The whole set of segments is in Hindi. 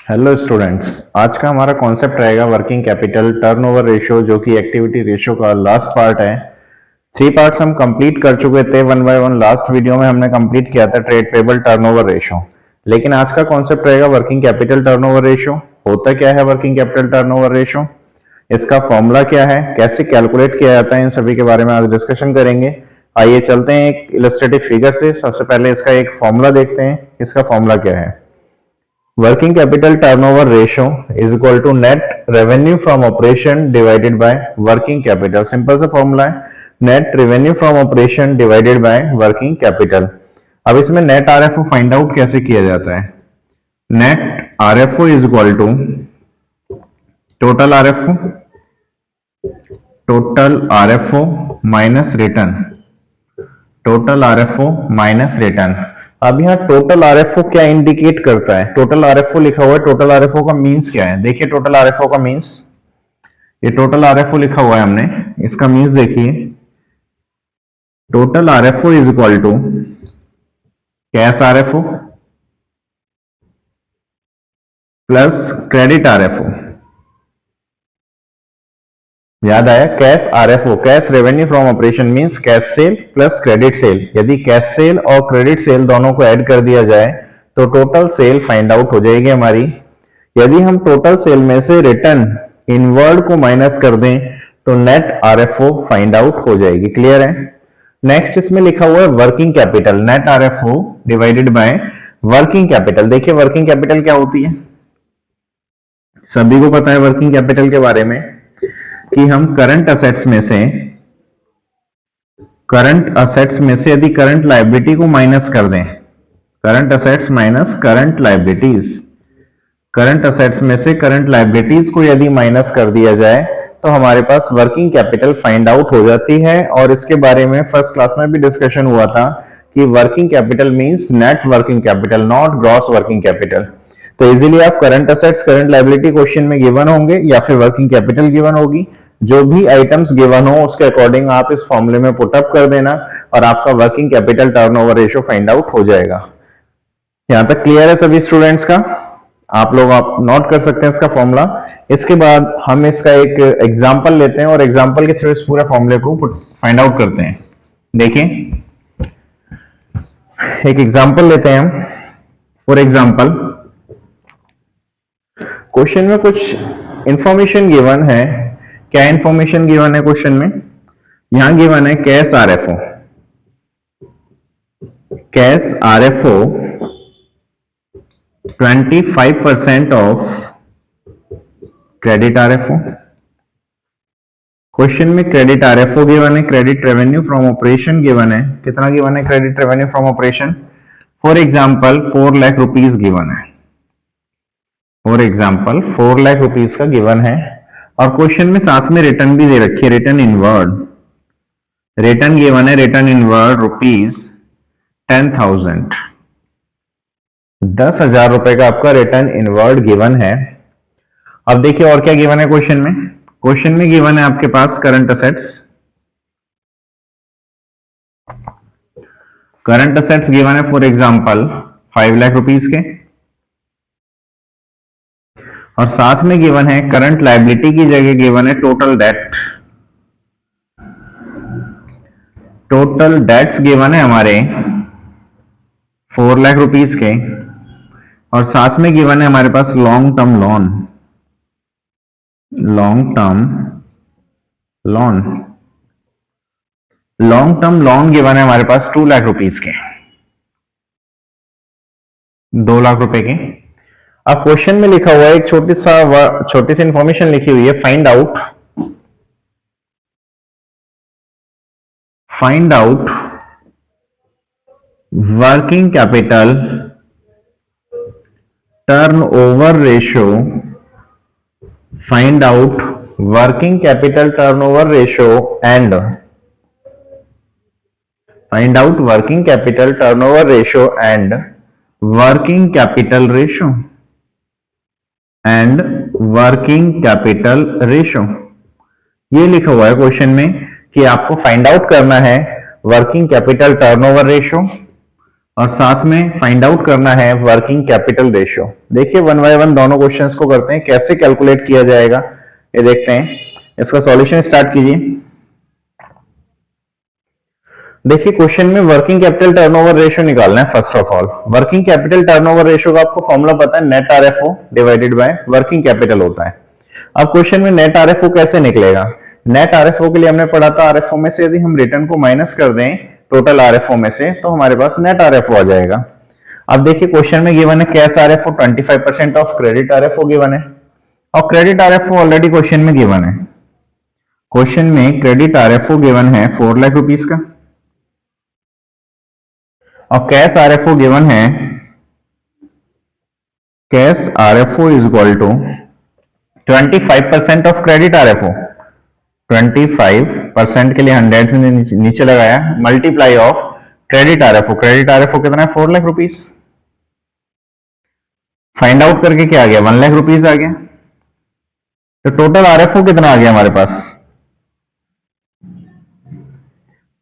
हेलो स्टूडेंट्स, आज का हमारा कॉन्सेप्ट रहेगा वर्किंग कैपिटल टर्नओवर रेशियो, जो कि एक्टिविटी रेशियो का लास्ट पार्ट है। 3 पार्ट्स हम कंप्लीट कर चुके थे one by one. Last video में हमने कंप्लीट किया था ट्रेड पेबल टर्नओवर रेशियो, लेकिन आज का कॉन्सेप्ट रहेगा वर्किंग कैपिटल टर्नओवर रेशियो। होता क्या है वर्किंग कैपिटल टर्नओवर रेशियो, इसका फॉर्मूला क्या है, कैसे कैलकुलेट किया जाता है, इन सभी के बारे में आज डिस्कशन करेंगे। आइए चलते हैं एक इलस्ट्रेटिव फिगर से। सबसे पहले इसका एक फॉर्मूला देखते हैं। इसका फॉर्मूला क्या है? Working capital turnover ratio is equal to net revenue from operation divided by working capital। Simple सा फॉर्मूला है, net revenue from operation divided by working capital। अब इसमें net RFO फाइंड आउट कैसे किया जाता है? net RFO is equal to total RFO minus return, total RFO minus return। अब यहाँ टोटल आरएफओ क्या इंडिकेट करता है? टोटल आरएफओ लिखा हुआ है, टोटल आरएफओ का मींस क्या है? देखिए टोटल आरएफओ का मींस, ये टोटल आरएफओ लिखा हुआ है हमने, इसका मींस देखिए, total RFO is equal to cash RFO plus credit RFO. याद आया? Cash RFO, cash revenue from operation means cash sale plus credit sale. यदि कैश सेल और क्रेडिट सेल दोनों को ऐड कर दिया जाए तो टोटल सेल फाइंड आउट हो जाएगी हमारी। यदि हम टोटल सेल में से रिटर्न इनवर्ड को माइनस कर दें तो नेट आरएफओ फाइंड आउट हो जाएगी। क्लियर है? नेक्स्ट इसमें लिखा हुआ है working capital, net RFO divided by working capital. देखिए वर्किंग कैपिटल क्या होती है, सभी को पता है वर्किंग कैपिटल के बारे में कि हम करंट असेट्स में से यदि करंट लायबिलिटी को माइनस कर दें, current assets minus current liabilities, current assets में से करंट लायबिलिटीज को यदि माइनस कर दिया जाए तो हमारे पास वर्किंग कैपिटल फाइंड आउट हो जाती है। और इसके बारे में फर्स्ट क्लास में भी डिस्कशन हुआ था कि working capital means net working capital, not gross working capital. तो इजीली आप current assets current liability question में गिवन होंगे या फिर वर्किंग कैपिटल गिवन होगी, जो भी आइटम्स गिवन हो उसके अकॉर्डिंग आप इस फॉर्मूले में पुट अप कर देना और आपका working capital turnover ratio find out हो जाएगा। यहां तक क्लियर है सभी स्टूडेंट्स का? आप लोग नोट कर सकते हैं इसका फॉर्मूला। इसके बाद हम इसका एक एग्जांपल लेते हैं और एग्जांपल के थ्रू इस पूरे फॉर्मूले को फाइंड आउट करते हैं। देखिए एक एग्जांपल लेते हैं हम। फॉर एग्जांपल क्वेश्चन में कुछ इंफॉर्मेशन गिवन है। क्या इंफॉर्मेशन गिवन है क्वेश्चन में? यहां गिवन है cash RFO, cash RFO 25% of credit RFO. Question में क्रेडिट आरएफओ गिवन है, credit revenue from operation given है। कितना गिवन है credit revenue from operation? For example 4 lakh rupees given है, फॉर एग्जांपल 4 लाख रुपीस का गिवन है। और क्वेश्चन में साथ में रिटर्न भी दे रखी है, रिटर्न इनवर्ड, रिटर्न गिवन है, रिटर्न इनवर्ड रुपीस 10,000, 10,000 रुपए का आपका रिटर्न इनवर्ड गिवन है। अब देखिए और क्या गिवन है क्वेश्चन में? क्वेश्चन में गिवन है आपके पास current assets, current assets given है फॉर एग्जांपल 5 लाख रुपीस के, और साथ में गिवन है करंट लायबिलिटी की जगह गिवन है total date, total debts given है हमारे 4 लाख रुपीस के, और साथ में गिवन है हमारे पास long term loan, long term loan, long term loan given है हमारे पास 2 लाख रुपीस के, 2 लाख रुपए के। अब क्वेश्चन में लिखा हुआ है एक छोटी सी इंफॉर्मेशन लिखी हुई है, find out working capital turnover ratio, find out working capital turnover ratio and find out working capital turnover ratio and working capital ratio and working capital ratio. ये लिखा हुआ है क्वेश्चन में कि आपको फाइंड आउट करना है वर्किंग कैपिटल टर्नओवर रेशियो और साथ में फाइंड आउट करना है वर्किंग कैपिटल रेशियो। देखिए वन बाय वन दोनों क्वेश्चंस को करते हैं, कैसे कैलकुलेट किया जाएगा ये देखते हैं। इसका सॉल्यूशन स्टार्ट कीजिए। देखिए क्वेश्चन में वर्किंग कैपिटल टर्नओवर रेशियो निकालना है। First of all working capital turnover ratio का आपको फॉर्मूला पता है, net RFO divided by working capital होता है। अब क्वेश्चन में नेट आरएफओ कैसे निकलेगा? नेट आरएफओ के लिए हमने पढ़ा था आरएफओ में से यदि हम रिटर्न को माइनस कर दें टोटल आरएफओ में से तो हमारे पास नेट आरएफओ आ जाएगा। अब देखिए क्वेश्चन में गिवन है cash RFO 25% of credit RFO given है, और क्रेडिट आरएफओ ऑलरेडी क्वेश्चन में गिवन है। क्वेश्चन में क्रेडिट आरएफओ गिवन है 4 लाख रुपीस का, और कैश आरएफओ गिवन है, cash RFO is equal to 25% of credit RFO. 25% के लिए 100 से नीचे लगाया, multiply of credit RFO. Credit RFO कितना है? 4 लाख रुपीस। फाइंड आउट करके क्या आ गया? 1 लाख रुपीस आ गया। तो टोटल आरएफओ कितना आ गया हमारे पास?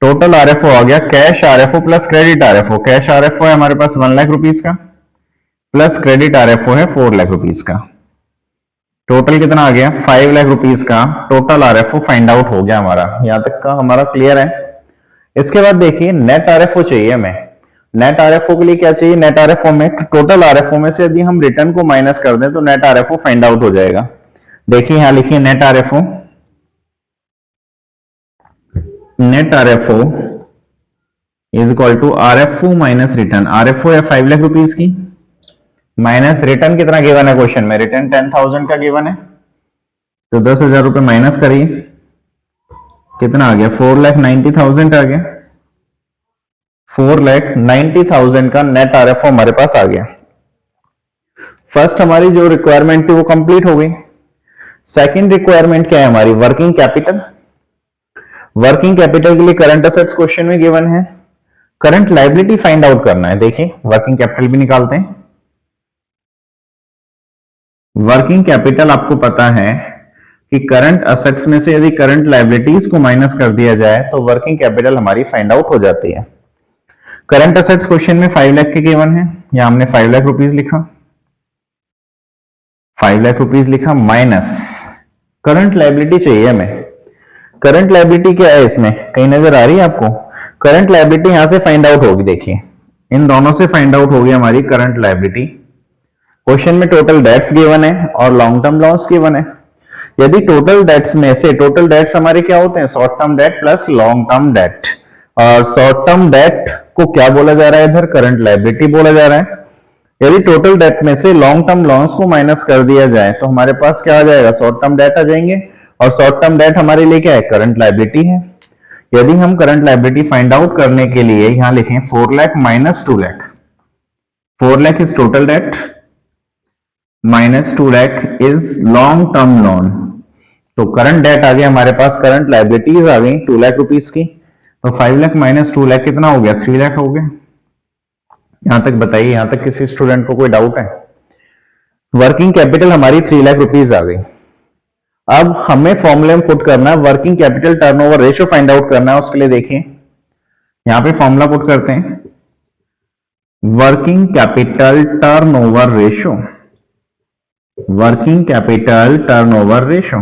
टोटल आरएफओ आ गया cash RFO plus credit RFO. Cash RFO है हमारे पास 1 लाख रुपीस का, प्लस क्रेडिट आरएफओ है 4 लाख रुपीस का। टोटल कितना आ गया? 5 लाख रुपीस का टोटल आरएफओ फाइंड आउट हो गया हमारा। यहां तक का हमारा क्लियर है। इसके बाद देखिए नेट आरएफओ चाहिए हमें। नेट आरएफओ के लिए क्या चाहिए? नेट आरएफओ में टोटल आरएफओ में से यदि हम रिटर्न को माइनस कर दें तो नेट आरएफओ फाइंड आउट हो जाएगा। देखिए यहां लिखिए net RFO, net RFO is equal to RFO minus return. RFO है 5 लाख रुपीस की, माइनस रिटर्न कितना गिवन है क्वेश्चन में? रिटर्न 10,000 का गिवन है, तो 10,000 रुपए माइनस करिए, कितना आ गया? 4,90,000 आ गया। 4,90,000 का नेट आरएफओ हमारे पास आ गया। फर्स्ट हमारी जो रिक्वायरमेंट थी वो कंप्लीट हो गई। सेकंड रिक्वायरमेंट क्या है हमारी? Working capital. वर्किंग कैपिटल के लिए करंट असेट्स क्वेश्चन में गिवन है, करंट लायबिलिटी फाइंड आउट करना है। देखिए वर्किंग कैपिटल भी निकालते हैं। वर्किंग कैपिटल आपको पता है कि करंट असेट्स में से यदि करंट लायबिलिटीज को माइनस कर दिया जाए तो वर्किंग कैपिटल हमारी फाइंड आउट हो जाती है। करंट असेट्स क्वेश्चन में 5 लाख के गिवन है, यहां हमने 5 लाख रुपीस लिखा, 5 लाख रुपीस लिखा, माइनस करंट लायबिलिटी चाहिए हमें। करंट लायबिलिटी क्या है इसमें? कहीं नजर आ रही है आपको? करंट लायबिलिटी यहां से फाइंड आउट होगी। देखिए इन दोनों से फाइंड आउट होगी हमारी करंट लायबिलिटी। क्वेश्चन में टोटल डेट्स गिवन है और लॉन्ग टर्म लॉन्स गिवन है। यदि टोटल डेट्स में से, टोटल डेट्स हमारे क्या होते हैं? Short term debt plus long term debt, और शॉर्ट टर्म डेट को क्या बोला जा रहा है इधर? करंट लायबिलिटी बोला जा रहा है। यदि टोटल डेट में से लॉन्ग टर्म लॉन्स को माइनस कर दिया जाए तो हमारे पास क्या आ जाएगा? शॉर्ट टर्म डेट आ जाएंगे, और शॉर्ट टर्म डेट हमारे लिए क्या है? करंट लायबिलिटी है। यदि हम करंट लायबिलिटी फाइंड आउट करने के लिए यहां लिखें 4 lakh minus 2 lakh, 4 lakh is total date minus 2 lakh is long term loan. तो करंट डेट आ गया हमारे पास, करंट लायबिलिटीज आ गई 2 लाख रुपीस की, तो 5 लाख माइनस 2 लाख कितना हो गया? 3 लाख हो गया। यहां तक बताइए, यहां तक किसी स्टूडेंट को कोई डाउट है? वर्किंग कैपिटल हमारी 3 लाख रुपीस आ गई। अब हमें फॉर्मूले में पुट करना है working capital turnover ratio find out करना है। उसके लिए देखिए यहां पे फॉर्मूला पुट करते हैं, working capital turnover ratio, working capital turnover ratio.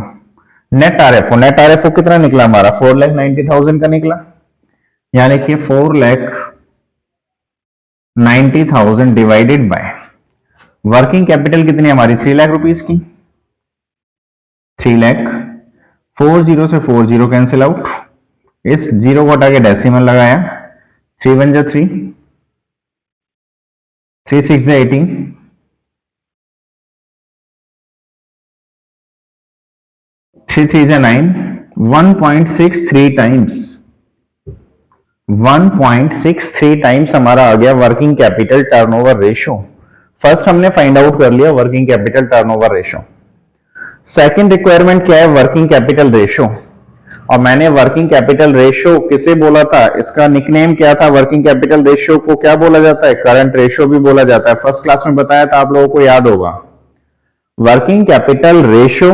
Net RFO, net RFO कितना निकला हमारा? 4,90,000 का निकला। यहां लिखिए 4,90,000 डिवाइडेड बाय वर्किंग कैपिटल कितनी हमारी? 3 लाख रुपीस की। 3 लाख, 40 से 40 कैंसिल आउट, इस जीरो को हटा के डेसिमल लगाया, 3 1 जा 3, 3 6 जा 18, 3 3 जा 9, 1.63 टाइम्स, 1.63 टाइम्स हमारा आ गया working capital turnover ratio. First हमने फाइंड आउट कर लिया working capital turnover ratio. Second requirement क्या है? Working capital ratio. और मैंने वर्किंग कैपिटल रेशियो किसे बोला था? इसका निकनेम क्या था? वर्किंग कैपिटल रेशियो को क्या बोला जाता है? करंट रेशियो भी बोला जाता है। फर्स्ट क्लास में बताया था, आप लोगों को याद होगा। वर्किंग कैपिटल रेशियो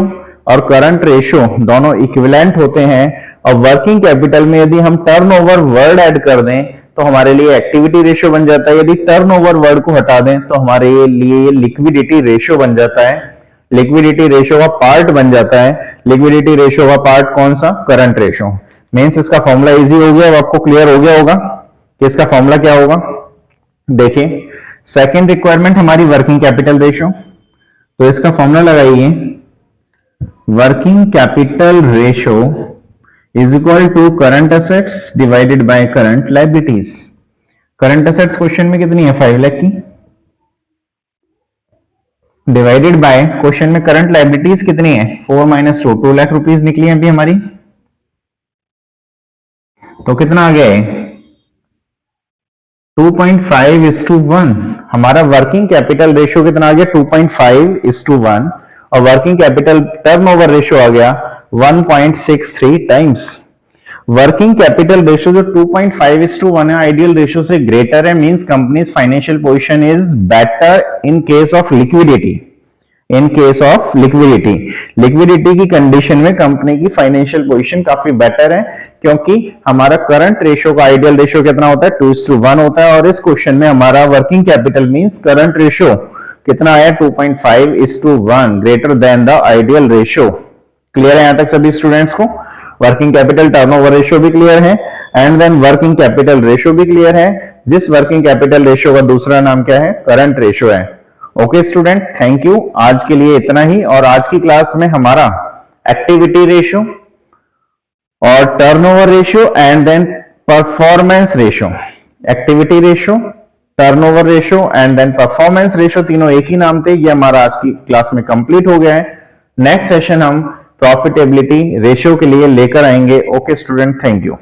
और करंट रेशियो दोनों इक्विवेलेंट होते हैं, और वर्किंग कैपिटल में यदि हम टर्नओवर वर्ड ऐड कर दें तो हमारे लिए एक्टिविटी रेशियो बन जाता है। यदि टर्नओवर वर्ड को हटा दें तो हमारे लिए ये लिक्विडिटी रेशियो बन जाता है। लिक्विडिटी रेशियो का पार्ट बन जाता है। लिक्विडिटी रेशियो का पार्ट कौन सा? Current ratio. मींस इसका फॉर्मूला इजी हो गया, अब आपको क्लियर हो गया होगा कि इसका फॉर्मूला क्या होगा। देखिए, सेकंड रिक्वायरमेंट हमारी वर्किंग कैपिटल रेशियो, तो इसका फॉर्मूला लगाइए, working capital ratio is equal to current assets divided by current liabilities. Current assets question में कितनी है? 5 लाख की, डिवाइडेड बाय क्वेश्चन में करंट लायबिलिटीज कितनी है? 4 माइनस 2 लाख रुपीज निकली है अभी हमारी, तो कितना आ गया है? 2.5:1। हमारा वर्किंग कैपिटल रेशियो कितना आ गया? 2.5:1, और वर्किंग कैपिटल टर्नओवर रेशियो आ गया 1.63 टाइम्स। वर्किंग कैपिटल रेशियो जो 2.5:1 है, आइडियल रेशियो से ग्रेटर है, means companies financial position is better in case of liquidity. In case of liquidity, liquidity की कंडीशन में कंपनी की फाइनेंशियल पोजीशन काफी बेटर है, क्योंकि हमारा करंट रेशियो का आइडियल रेशियो कितना होता है? 2:1 होता है। और इस क्वेश्चन में हमारा working capital means current ratio कितना आया? 2.5:1, greater than the ideal ratio. Clear है यहां तक सभी स्टूडेंट्स को? वर्किंग कैपिटल टर्नओवर रेशियो भी क्लियर है, and then working capital ratio भी क्लियर है। जिस वर्किंग कैपिटल रेशियो का दूसरा नाम क्या है? करंट रेशियो है। Okay student, thank you. आज के लिए इतना ही, और आज की क्लास में हमारा एक्टिविटी रेशियो और turnover ratio and then performance ratio, activity ratio, turnover ratio and then performance ratio, तीनों एक ही नाम थे। ये हमारा आज की क्लास में कंप्लीट हो गया है। नेक्स्ट सेशन हम प्रॉफिटेबिलिटी रेशियो के लिए लेकर आएंगे। Okay student, thank you.